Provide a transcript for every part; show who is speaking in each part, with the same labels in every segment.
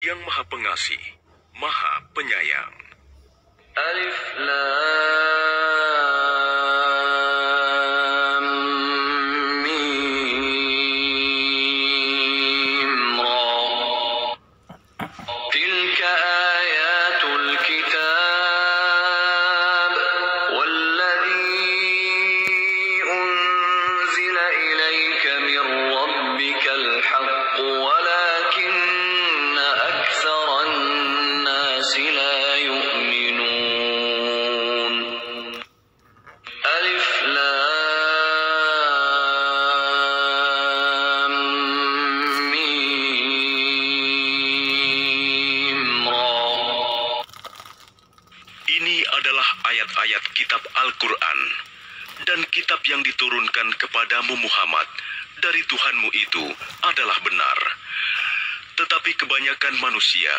Speaker 1: yang Maha Pengasih, Maha Penyayang.
Speaker 2: Alif Lam Mim Ra. Tilka ayatul kitab walladzi unzila ilayka min rabbikal haqq walakinna aktsaran nasi la yu'minun. Alif Lam Mim Ra.
Speaker 1: Ini adalah ayat-ayat kitab Al-Quran dan kitab yang diturunkan kepadamu Muhammad dari Tuhanmu itu adalah benar. Tetapi kebanyakan manusia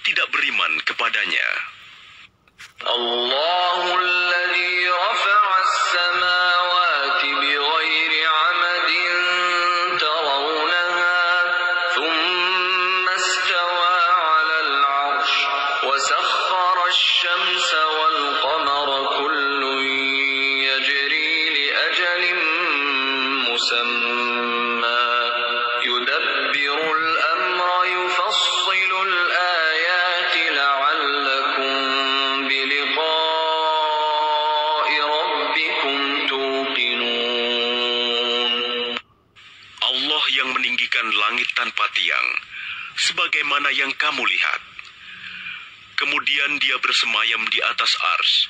Speaker 1: tidak beriman kepadanya.
Speaker 2: Allahul ladzi rafa'a as-samawati bighairi 'amadin tarawnaha thumma istawa 'alal 'arsy wa sakhkhara asy-syamsa wal qamara kullun yajri li ajalin musamma yudabbirul amra yufassilul ayati la'allakum biliqa'i rabbikum tuqinun.
Speaker 1: Allah yang meninggikan langit tanpa tiang, sebagaimana yang kamu lihat. Kemudian dia bersemayam di atas ars.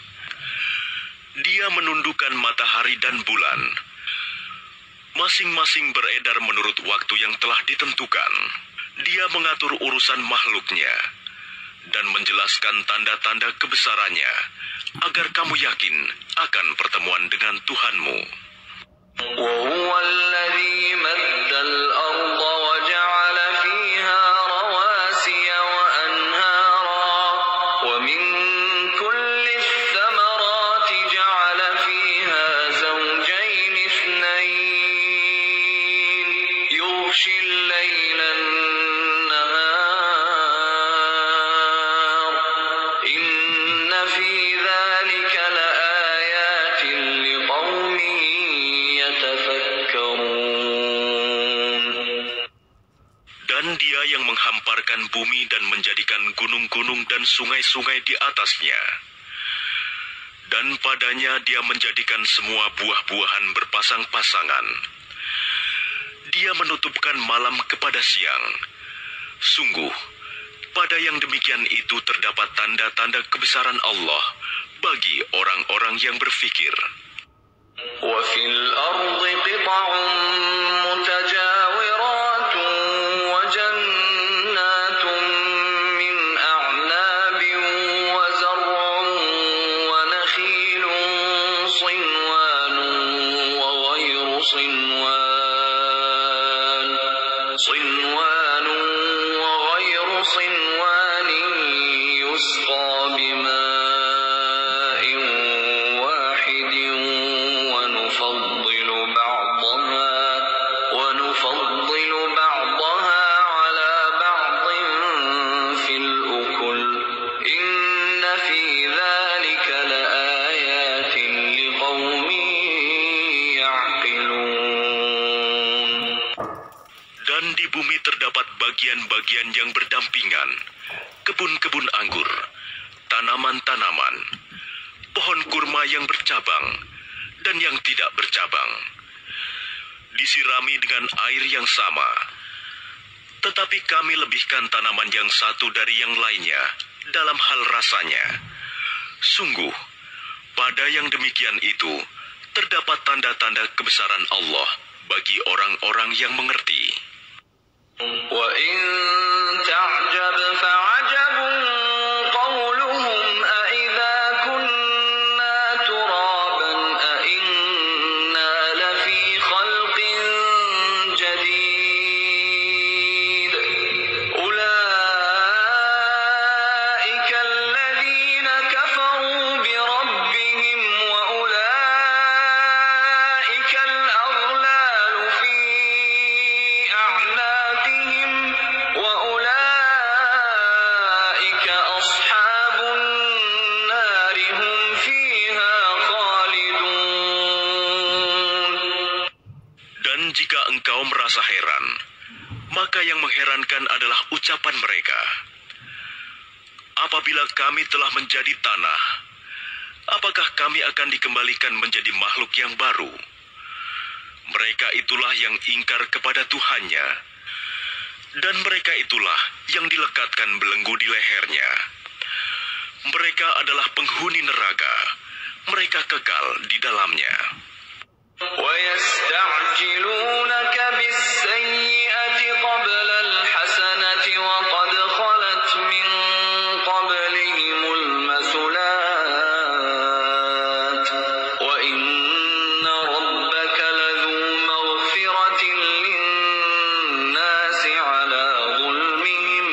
Speaker 1: Dia menundukkan matahari dan bulan. Masing-masing beredar menurut waktu yang telah ditentukan. Dia mengatur urusan makhluknya dan menjelaskan tanda-tanda kebesarannya agar kamu yakin akan pertemuan dengan Tuhanmu.
Speaker 2: وهو الذي مد الأرض وجعل فيها رواسي وأنهارا ومن كل الثمرات جعل فيها زوجين اثنين يغشي الليل النهار إن في ذلك لآيات لقوم
Speaker 1: Dan dia yang menghamparkan bumi dan menjadikan gunung-gunung dan sungai-sungai di atasnya. Dan padanya dia menjadikan semua buah-buahan berpasang-pasangan. Dia menutupkan malam kepada siang. Sungguh, pada yang demikian itu terdapat tanda-tanda kebesaran Allah bagi orang-orang yang berfikir.
Speaker 2: وفي الأرض قطع متجاورات وجنات من أعناب وزرع ونخيل صنوان وغير صنوان يسقى بماء واحد ونفضل بعضها على بعض في الأكل إن في ذلك لآيات لقوم يعقلون.
Speaker 1: Dan di bumi terdapat bagian-bagian yang berdampingan, kebun-kebun anggur, tanaman-tanaman, pohon kurma yang bercabang dan yang tidak bercabang. Disirami dengan air yang sama, tetapi kami lebihkan tanaman yang satu dari yang lainnya dalam hal rasanya. Sungguh, pada yang demikian itu terdapat tanda-tanda kebesaran Allah bagi orang-orang yang mengerti.
Speaker 2: وَإِن تَعْجَبْ فَعَجَبٌ قَوْلُهُمْ أَإِذَا كُنَّا تُرَابًا أَإِنَّا لَفِي خَلْقٍ جَدِيدٍ أُولَئِكَ الَّذِينَ كَفَرُوا بِرَبِّهِمْ وَأُولَئِكَ الْأَغْلَالُ فِي أَعْنَاقِهِمْ وَأُولَئِكَ
Speaker 1: Jika engkau merasa heran, maka yang mengherankan adalah ucapan mereka. Apabila kami telah menjadi tanah, apakah kami akan dikembalikan menjadi makhluk yang baru? Mereka itulah yang ingkar kepada Tuhannya, dan mereka itulah yang dilekatkan belenggu di lehernya. Mereka adalah penghuni neraka, mereka kekal di dalamnya.
Speaker 2: وَيَسْتَعْجِلُونَكَ بِالسَّيِّئَةِ قَبْلَ الْحَسَنَةِ وَقَدْ خَلَتْ مِنْ قَبْلِهِمُ الْمَثُلَاتُ وَإِنَّ رَبَّكَ لَذُو مَغْفِرَةٍ لِلنَّاسِ عَلَى ظُلْمِهِمْ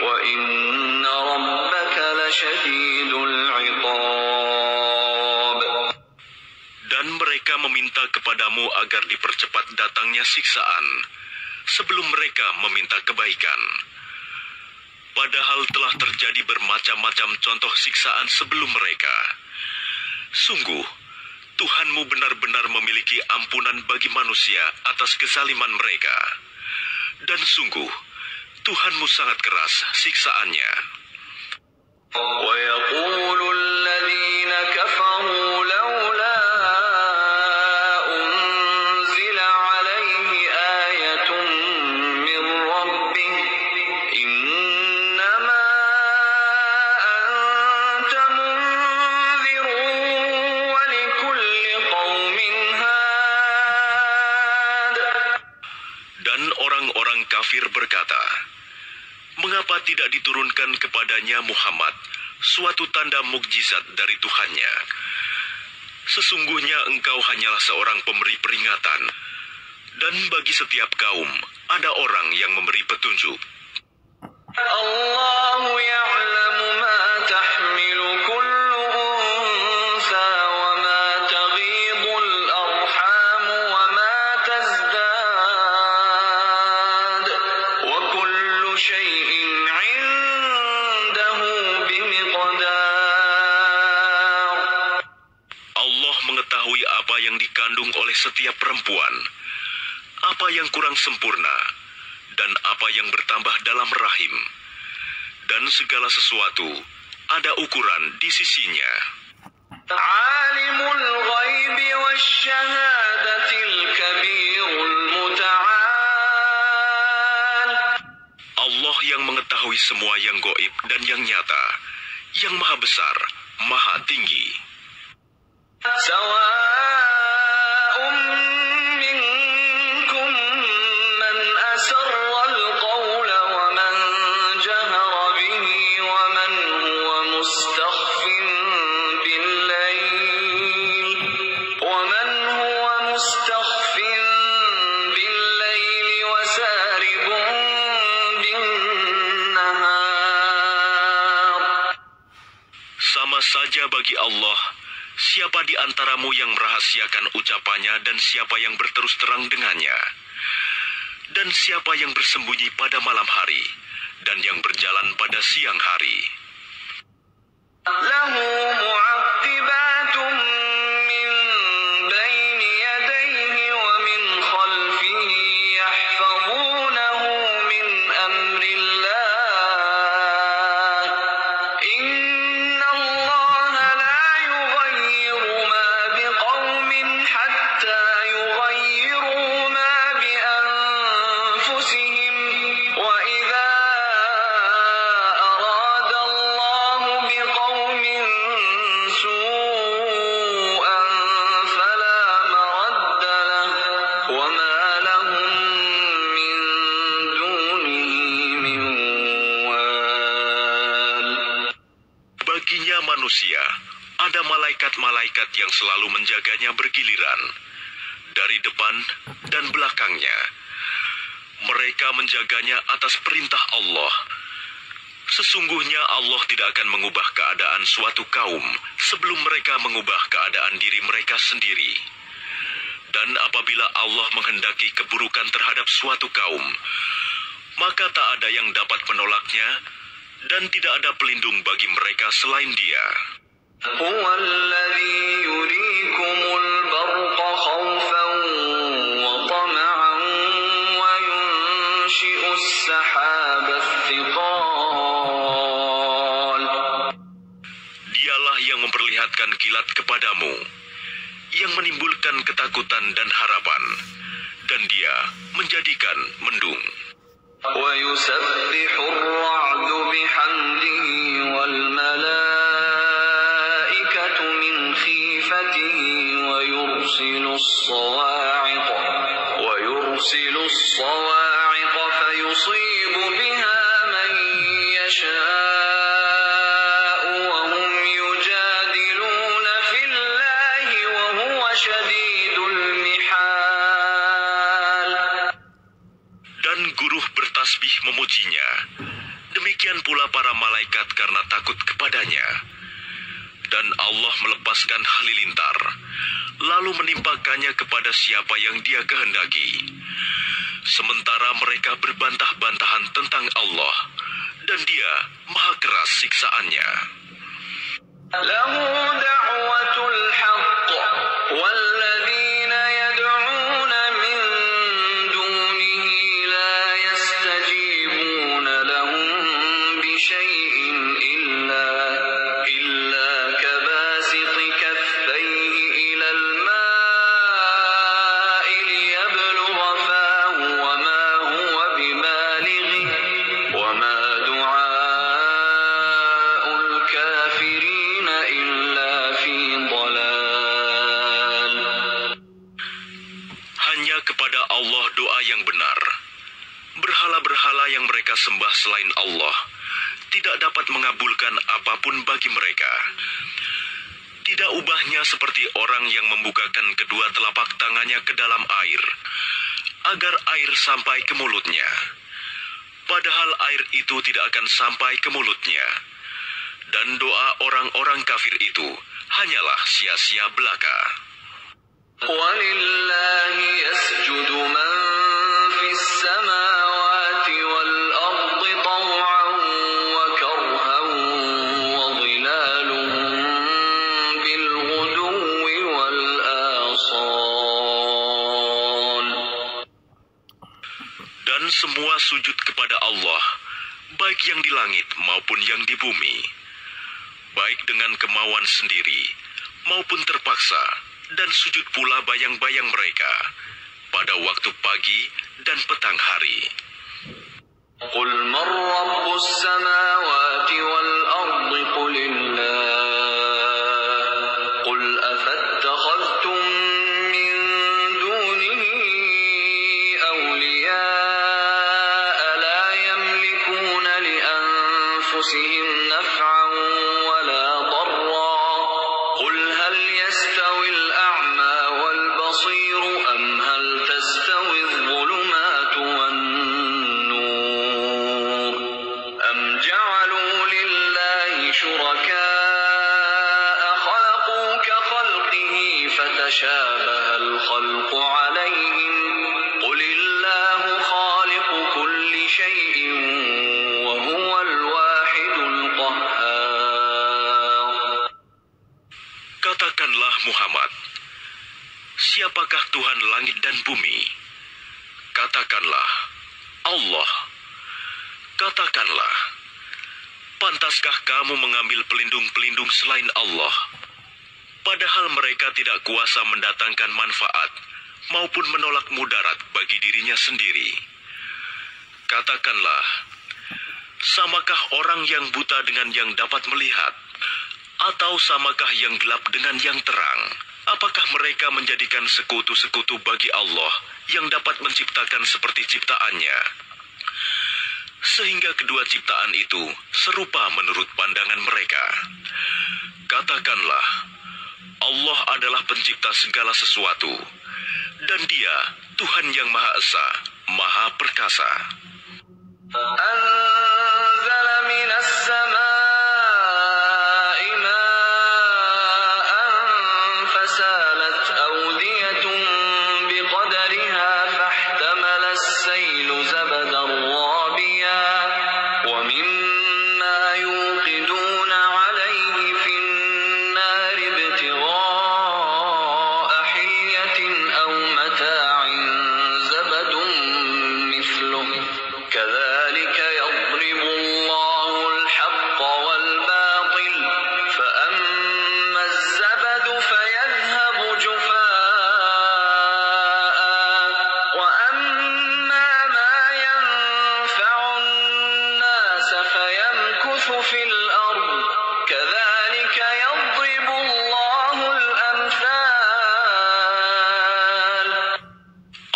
Speaker 2: وَإِنَّ رَبَّكَ لَشَدِيدُ الْعِقَابِ.
Speaker 1: Dan mereka meminta kepadamu agar dipercepat datangnya siksaan, sebelum mereka meminta kebaikan. Padahal telah terjadi bermacam-macam contoh siksaan sebelum mereka. Sungguh, Tuhanmu benar-benar memiliki ampunan bagi manusia atas kezaliman mereka. Dan sungguh, Tuhanmu sangat keras siksaannya.
Speaker 2: وَيَقُولُ الَّذِينَ كَفَرُوا لَوْلَا أُنْزِلَ عَلَيْهِ آيَةٌ مِّن رَّبِّهِ إِنَّمَا أَنتَ مُنذِرٌ وَلِكُلِّ قَوْمٍ هَادٍ.
Speaker 1: Dan orang-orang kafir berkata, mengapa tidak diturunkan kepadanya Muhammad suatu tanda mukjizat dari Tuhannya? Sesungguhnya engkau hanyalah seorang pemberi peringatan, dan bagi setiap kaum ada orang yang memberi petunjuk.
Speaker 2: الله يعلم ما تحمل كل أنثى وما تغيض الأرحام وما تزداد وكل شيء عنده بمقدار.
Speaker 1: Allah mengetahui apa yang dikandung oleh setiap perempuan, apa yang kurang sempurna, dan apa yang bertambah dalam rahim. Dan segala sesuatu ada ukuran di sisinya.
Speaker 2: عالم الغيب والشهادة الكبير المتعال.
Speaker 1: Allah yang mengetahui semua yang gaib dan yang nyata, yang maha besar, maha tinggi.
Speaker 2: سواء منكم من أسر القول ومن جهر به ومن هو مستخف بالليل وسارب بالنهار.
Speaker 1: Sama saja bagi Allah, siapa di antaramu yang merahasiakan ucapannya dan siapa yang berterus terang dengannya, dan siapa yang bersembunyi pada malam hari, dan yang berjalan pada siang hari.
Speaker 2: له معقبات من بين يديه ومن خلفه يحفظونه من أمر الله إن الله لا يغير ما بقوم حتى يغيروا ما بأنفسهم وإذا أراد الله بقوم سوءا فلا مرد له وما لهم من دونه من وال.
Speaker 1: Baginya manusia, ada malaikat-malaikat yang selalu menjaganya bergiliran, dari depan dan belakangnya. Mereka menjaganya atas perintah Allah. Sesungguhnya Allah tidak akan mengubah keadaan suatu kaum sebelum mereka mengubah keadaan diri mereka sendiri. Dan apabila Allah menghendaki keburukan terhadap suatu kaum, maka tak ada yang dapat menolaknya, dan tidak ada pelindung bagi mereka selain Dia.
Speaker 2: هو الذي يريكم البرق خوفا وطمعا
Speaker 1: melepaskan kilat kepadamu, yang menimbulkan ketakutan dan harapan, dan Dia menjadikan mendung.
Speaker 2: ويسبح الرعد بحمده والملائكة من خيفته ويرسل الصواعق فيصيب بها من يشاء وهم يجادلون في الله وهو شديد المحال.
Speaker 1: Dan guruh bertasbih memujinya. Demikian pula para malaikat karena takut kepadanya. Dan Allah melepaskan halilintar, lalu menimpakannya kepada siapa yang Dia kehendaki. Sementara mereka berbantah-bantahan tentang Allah, dan Dia maha keras siksaannya.
Speaker 2: Lahu da'watul haqq walladzina yad'una min dunihi la yastajibuna lahum bi syai'in illa kabasiti kaffayhi ila al-ma'i liyablugha fahu wa ma huwa bibalighi wa ma du'a'ul kafirin illa fi dhalal.
Speaker 1: Hanya kepada Allah doa yang benar. Berhala-berhala yang mereka sembah selain Allah tidak dapat mengabulkan apapun bagi mereka. Tidak ubahnya seperti orang yang membukakan kedua telapak tangannya ke dalam air, agar air sampai ke mulutnya. Padahal air itu tidak akan sampai ke mulutnya. Dan doa orang-orang kafir itu hanyalah sia-sia belaka.
Speaker 2: وَلِلَّهِ يَسْجُدُ مَن فِي السَّمَاوَاتِ وَالْأَرْضِ طَوْعًا وَكَرْهًا وَظِلَالُهُم بِالْغُدُوِّ وَالْآصَالِ.
Speaker 1: Dan semua sujud kepada Allah, baik yang di langit maupun yang di bumi, baik dengan kemauan sendiri maupun terpaksa, dan sujud pula bayang-bayang mereka pada waktu pagi dan petang hari.
Speaker 2: قُلْ مَنْ رَبُّ السَّمَاوَاتِ وَالْأَرْضِ قُلِ اللَّهُ قُلْ أَفَاتَّخَذْتُم مِّن دُونِهِ أَوْلِيَاءَ لَا يَمْلِكُونَ لِأَنفُسِهِمْ نَفْعًا وَلَا ضَرًّا قُلْ هَلْ يَسْتَوِي الْأَعْمَى وَالْبَصِيرُ أَمْ هَلْ تَسْتَوِي الظُّلُمَاتُ وَالنُّورُ أَمْ جَعَلُوا لِلَّهِ شُرَكَاءَ خَلَقُوا كَخَلْقِهِ فَتَشَابَهَ الْخَلْقُ عَلَيْهِمْ قُلِ اللَّهُ خَالِقُ كُلِّ شَيْءٍ وَهُوَ الْوَاحِدُ الْقَهَّارُ.
Speaker 1: Katakanlah Muhammad, siapakah Tuhan langit dan bumi? Katakanlah, Allah. Katakanlah, pantaskah kamu mengambil pelindung-pelindung selain Allah? Padahal mereka tidak kuasa mendatangkan manfaat maupun menolak mudarat bagi dirinya sendiri. Katakanlah, samakah orang yang buta dengan yang dapat melihat? Atau samakah yang gelap dengan yang terang? Apakah mereka menjadikan sekutu-sekutu bagi Allah yang dapat menciptakan seperti ciptaannya? Sehingga kedua ciptaan itu serupa menurut pandangan mereka. Katakanlah, Allah adalah pencipta segala sesuatu, dan Dia Tuhan yang Maha Esa, Maha Perkasa.
Speaker 2: أنزل من السماء ماء فسالت أودية بقدرها فاحتمل السيل زبدا رابيا ومما يوقدون عليه في النار ابتغاء حلية أو متاع زبد مثله كذلك يضرب يمكث في الأرض كذلك يضرب الله الأمثال.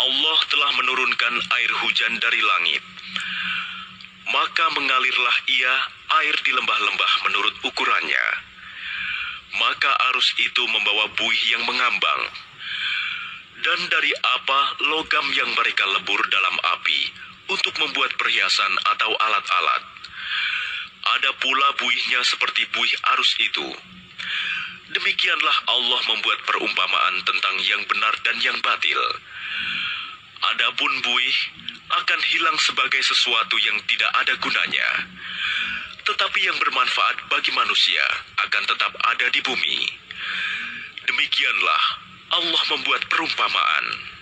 Speaker 1: Allah telah menurunkan air hujan dari langit. Maka mengalirlah ia air di lembah-lembah menurut ukurannya. Maka arus itu membawa buih yang mengambang. Dan dari apa logam yang mereka lebur dalam api untuk membuat perhiasan atau alat-alat. Ada pula buihnya seperti buih arus itu. Demikianlah Allah membuat perumpamaan tentang yang benar dan yang batil. Adapun buih akan hilang sebagai sesuatu yang tidak ada gunanya. Tetapi yang bermanfaat bagi manusia akan tetap ada di bumi. Demikianlah Allah membuat perumpamaan.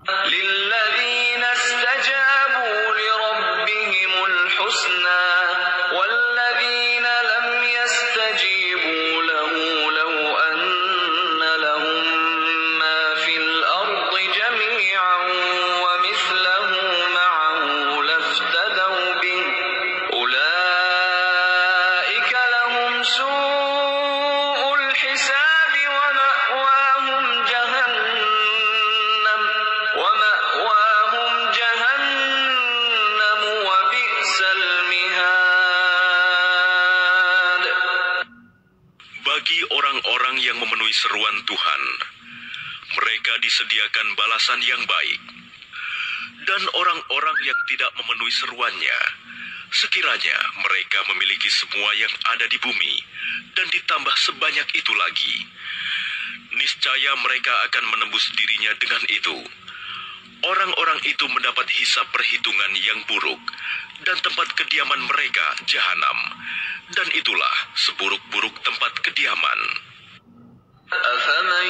Speaker 2: للذين استجابوا لربهم الحسنى والذين لم يستجيبوا له لو أن لهم ما في الأرض جميعا ومثله معه لافتدوا به أولئك لهم سوء الحساب ومأواهم جهنم وبئس المهاد.
Speaker 1: Bagi orang-orang yang memenuhi seruan Tuhan, mereka disediakan balasan yang baik. Dan orang-orang yang tidak memenuhi seruannya, sekiranya mereka memiliki semua yang ada di bumi, dan ditambah sebanyak itu lagi, niscaya mereka akan menembus dirinya dengan itu. Orang-orang itu mendapat hisab perhitungan yang buruk, dan tempat kediaman mereka jahanam, dan itulah seburuk-buruk tempat kediaman.
Speaker 2: أفمن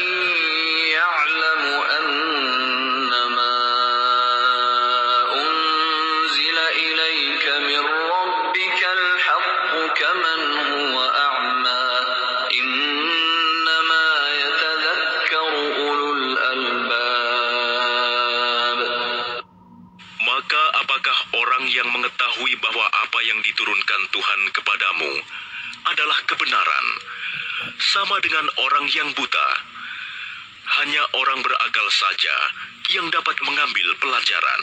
Speaker 2: يعلم أنما أنزل إليك من ربك الحق كمن هو أعمى إنما يتذكر أولو الألباب.
Speaker 1: Maka apakah orang yang mengetahui bahwa apa yang diturunkan Tuhan kepadamu adalah kebenaran, sama dengan orang yang buta? Hanya orang berakal saja yang dapat mengambil pelajaran.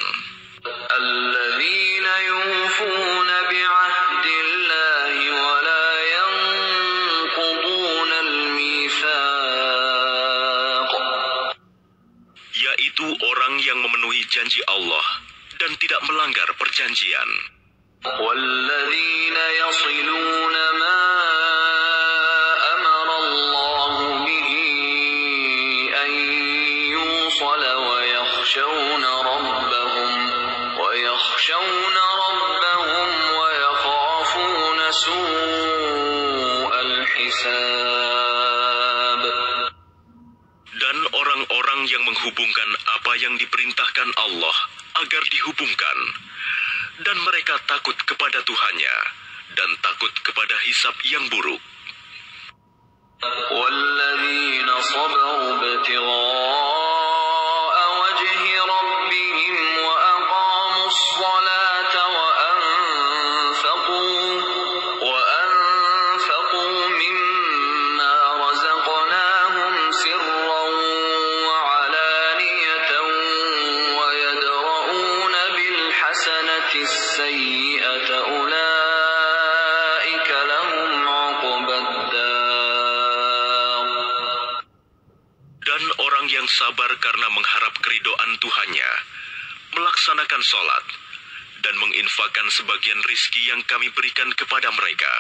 Speaker 2: الذين يوفون بعهد الله ولا ينقضون الميثاق.
Speaker 1: Yaitu orang yang memenuhi janji Allah dan tidak melanggar perjanjian.
Speaker 2: والذين يصلون ما أمر الله به أن يوصل ويخشون ربهم ويخافون سوء الحساب.
Speaker 1: Dan orang-orang yang menghubungkan apa yang diperintahkan Allah agar dihubungkan, dan mereka takut kepada Tuhannya dan takut kepada hisab yang buruk.
Speaker 2: والذين صبروا ابتغاء وجه ربهم وأقاموا الصلاة وأنفقوا مما رزقناهم سرا وعلانية ويدرؤون بالحسنة السيئة أولئك لهم عقبى الدار.
Speaker 1: Dan orang yang sabar karena mengharap keridhaan Tuhannya, melaksanakan sholat, dan menginfakkan sebagian rizki yang kami berikan kepada mereka,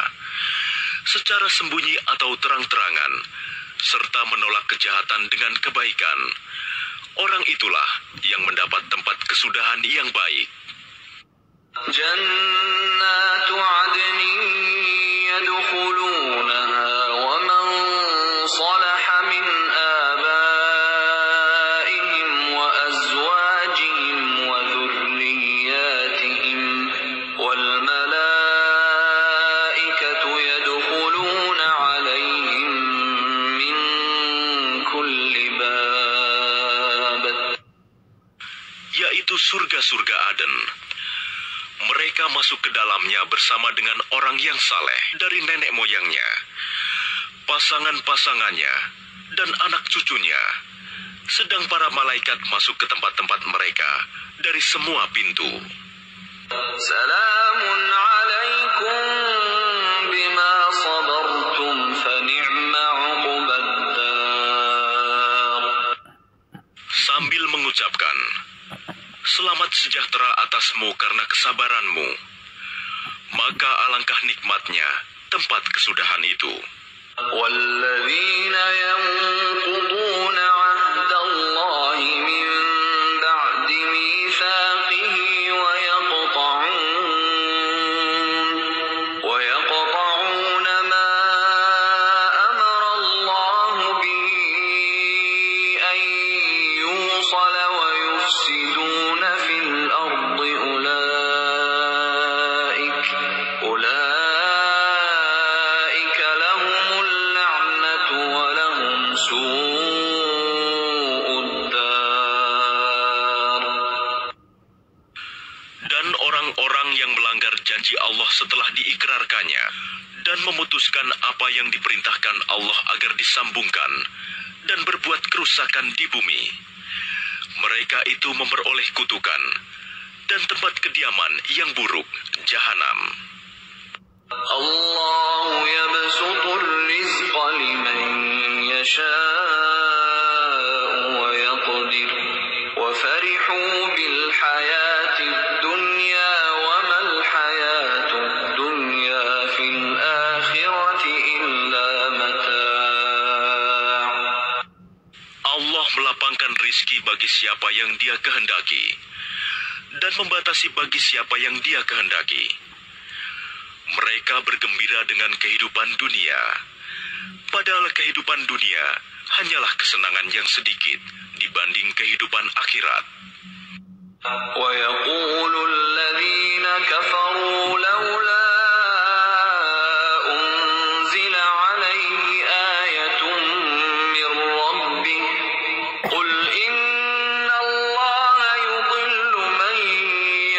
Speaker 1: secara sembunyi atau terang-terangan, serta menolak kejahatan dengan kebaikan, orang itulah yang mendapat tempat kesudahan yang baik.
Speaker 2: جنات عدن يدخلونها ومن صلح من آبائهم وأزواجهم وذرياتهم والملائكة يدخلون عليهم من كل باب.
Speaker 1: Yaitu surga-surga Aden. Mereka mereka masuk ke dalamnya bersama dengan orang yang saleh dari nenek moyangnya, pasangan-pasangannya, dan anak cucunya. Sedang para malaikat masuk ke tempat-tempat mereka dari semua pintu.
Speaker 2: Salamun alaikum bima sabartum fa ni'ma 'uqbaddar.
Speaker 1: Sambil mengucapkan, selamat sejahtera atasmu karena kesabaranmu. Maka alangkah nikmatnya tempat kesudahan itu.
Speaker 2: وَالَّذِينَ يَنقُضُونَ عَهْدَ اللَّهِ مِن بَعْدِ مِيثَاقِهِ وَيَقْطَعُونَ مَا أَمَرَ اللَّهُ بِهِ أَن يُوصَلَ وَيُفْسِدُونَ فِي الْأَرْضِ أُولَئِكَ لَهُمُ اللَّعْنَةُ وَلَهُمْ سُوءُ الدَّارِ.
Speaker 1: Dan orang-orang yang melanggar janji Allah setelah diikrarkannya dan memutuskan apa yang diperintahkan Allah agar disambungkan dan berbuat kerusakan di bumi, mereka itu memperoleh kutukan dan tempat kediaman yang buruk, jahanam.
Speaker 2: الله يبسط الرزق لمن يشاء ويقدر وفرحوا بالحياة الدنيا وما الحياة الدنيا في الآخرة إلا متاع.
Speaker 1: Allah melapangkan rizki bagi siapa yang Dia kehendaki dan membatasi bagi siapa yang Dia kehendaki. Mereka bergembira dengan kehidupan dunia, padahal kehidupan dunia hanyalah kesenangan yang sedikit dibanding kehidupan akhirat.
Speaker 2: ويقول الذين كفروا لولا أنزل عليه آية من ربه قل إن الله يضل من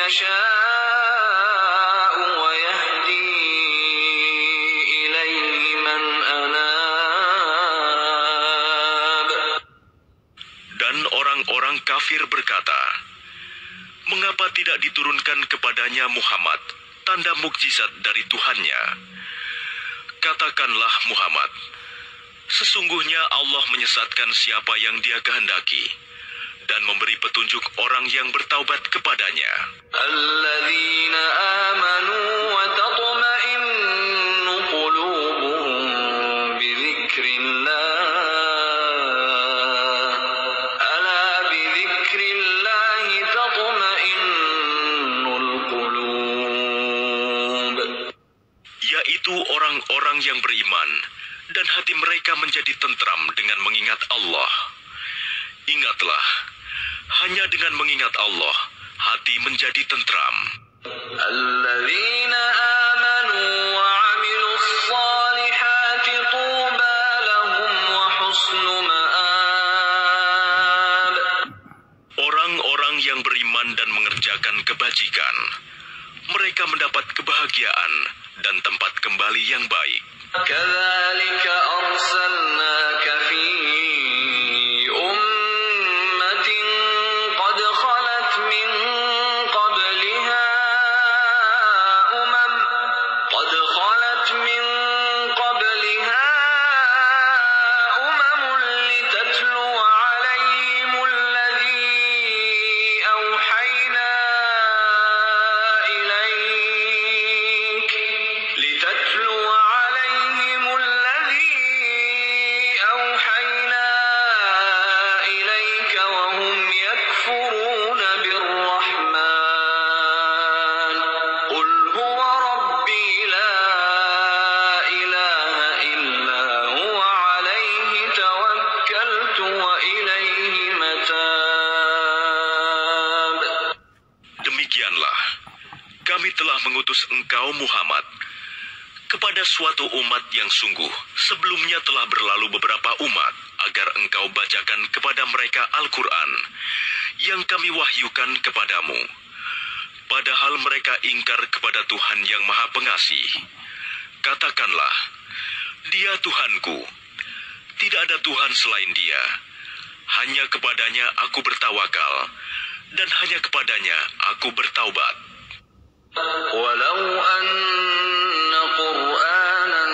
Speaker 2: يشاء ويهدي إليه من أناب.
Speaker 1: Dan orang-orang kafir berkata, mengapa tidak diturunkan kepadanya Muhammad tanda mukjizat dari Tuhannya? Katakanlah Muhammad, sesungguhnya Allah menyesatkan siapa yang Dia kehendaki dan memberi petunjuk orang yang bertaubat kepadanya.
Speaker 2: الذين آمنوا وتطمئن قلوبهم بذكر الله ألا بذكر الله تطمئن القلوب.
Speaker 1: Yaitu orang-orang yang beriman dan hati mereka menjadi tentram dengan mengingat Allah. Ingatlah, hanya dengan mengingat Allah, hati menjadi tentram.
Speaker 2: الذين آمنوا وعملوا الصالحات طوبى لهم وحسن مآب.
Speaker 1: Orang-orang yang beriman dan mengerjakan kebajikan, mereka mendapat kebahagiaan dan tempat kembali yang baik.
Speaker 2: كذلك أرسلناك في أمة قد خلت من قبلها لتتلو عليهم الذي أوحينا إليك وهم يكفرون بالرحمن قل هو ربي لا إله إلا هو عليه توكلت وإليه متاب.
Speaker 1: Demikianlah, kami telah mengutus engkau Muhammad kepada suatu umat yang sungguh sebelumnya telah berlalu beberapa umat, agar engkau bacakan kepada mereka Al-Quran yang kami wahyukan kepadamu. padahal mereka ingkar kepada Tuhan yang Maha Pengasih. Katakanlah, Dia Tuhanku, tidak ada Tuhan selain Dia. Hanya kepadanya aku bertawakal, dan hanya kepadanya aku bertaubat.
Speaker 2: ولو أن قرآنا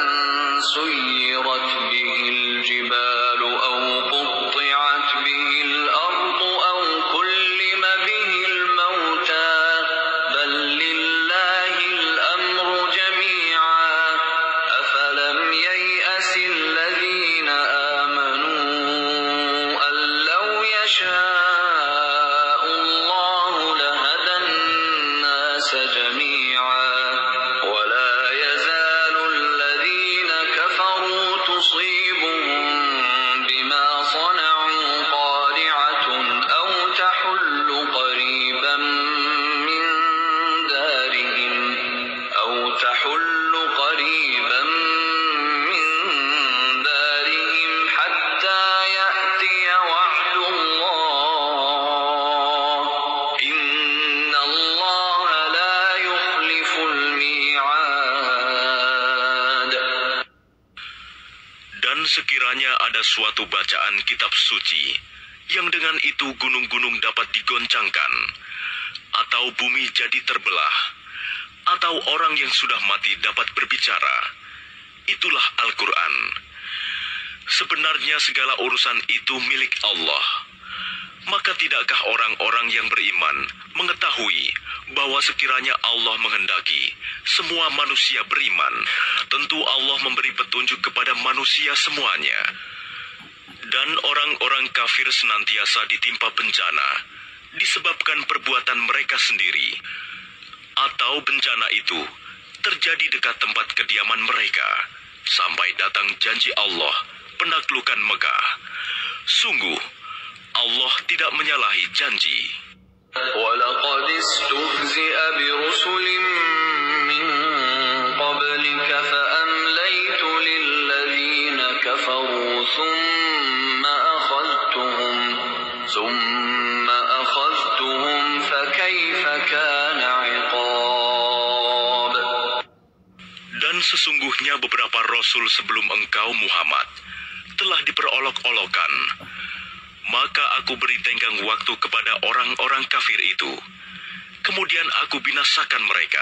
Speaker 2: سيرت به الجبال أو قطعت به الأرض أو كلم به الموتى بل لله الأمر جميعا أفلم ييأس الذين آمنوا أن لو يشاء الله لهدى الناس جميعا ولا يزال الذين كفروا تصيبهم بما صنعوا قارعة أو تحل قريبا من دارهم حتى يأتي وعد الله إن الله لا يخلف الميعاد.
Speaker 1: Dan sekiranya ada suatu bacaan kitab suci, yang dengan itu gunung-gunung dapat digoncangkan, atau bumi jadi terbelah, atau orang yang sudah mati dapat berbicara, itulah Al-Quran. Sebenarnya segala urusan itu milik Allah. Maka tidakkah orang-orang yang beriman mengetahui bahwa sekiranya Allah menghendaki semua manusia beriman, tentu Allah memberi petunjuk kepada manusia semuanya. Dan orang-orang kafir senantiasa ditimpa bencana disebabkan perbuatan mereka sendiri, atau bencana itu terjadi dekat tempat kediaman mereka sampai datang janji Allah penaklukan Mekah. Sungguh Allah tidak menyalahi janji.
Speaker 2: ولقد استهزئ برسل من قبلك فأمليت للذين كفروا ثم أخذتهم فكيف كان عقاب.
Speaker 1: Dan sesungguhnya beberapa rasul sebelum engkau Muhammad telah diperolok-olokkan. Maka aku beri tenggang waktu kepada orang-orang kafir itu. Kemudian aku binasakan mereka.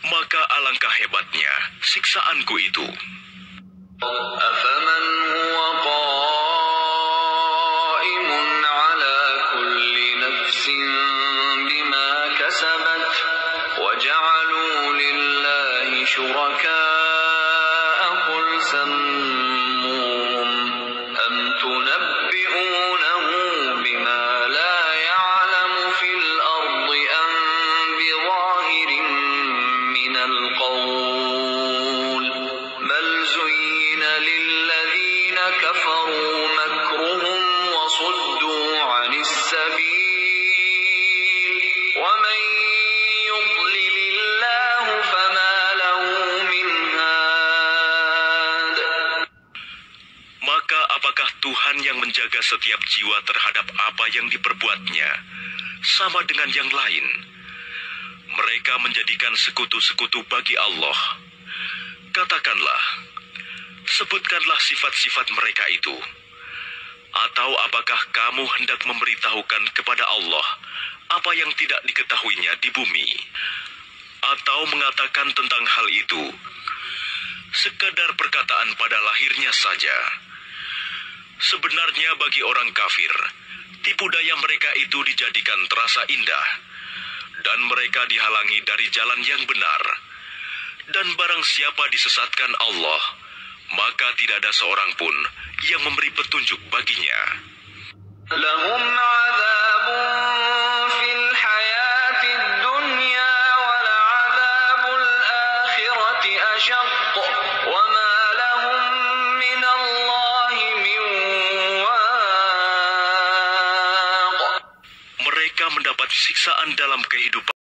Speaker 1: Maka alangkah hebatnya siksaanku itu.
Speaker 2: أفمن هو قائم على كل نفس بما كسبت وجعلوا لله شركاء قل سموهم أم تنبئونه بما لا يعلم في الأرض أم بظاهر من القول بل زين للذين كفروا مكرهم وصدوا عن السبيل ومن يضلل الله فما له من هاد.
Speaker 1: Maka apakah Tuhan yang menjaga setiap jiwa terhadap apa yang diperbuatnya sama dengan yang lain? Mereka menjadikan sekutu-sekutu bagi Allah. Katakanlah, sebutkanlah sifat-sifat mereka itu. Atau apakah kamu hendak memberitahukan kepada Allah apa yang tidak diketahuinya di bumi? Atau mengatakan tentang hal itu sekadar perkataan pada lahirnya saja? Sebenarnya bagi orang kafir, tipu daya mereka itu dijadikan terasa indah, dan mereka dihalangi dari jalan yang benar. Dan barang siapa disesatkan Allah, maka tidak ada seorang pun yang memberi petunjuk baginya.
Speaker 2: لهم عذاب في الحياة الدنيا ولعذاب الآخرة أشق وما لهم من الله من واق.
Speaker 1: Mereka mendapat siksaan dalam kehidupan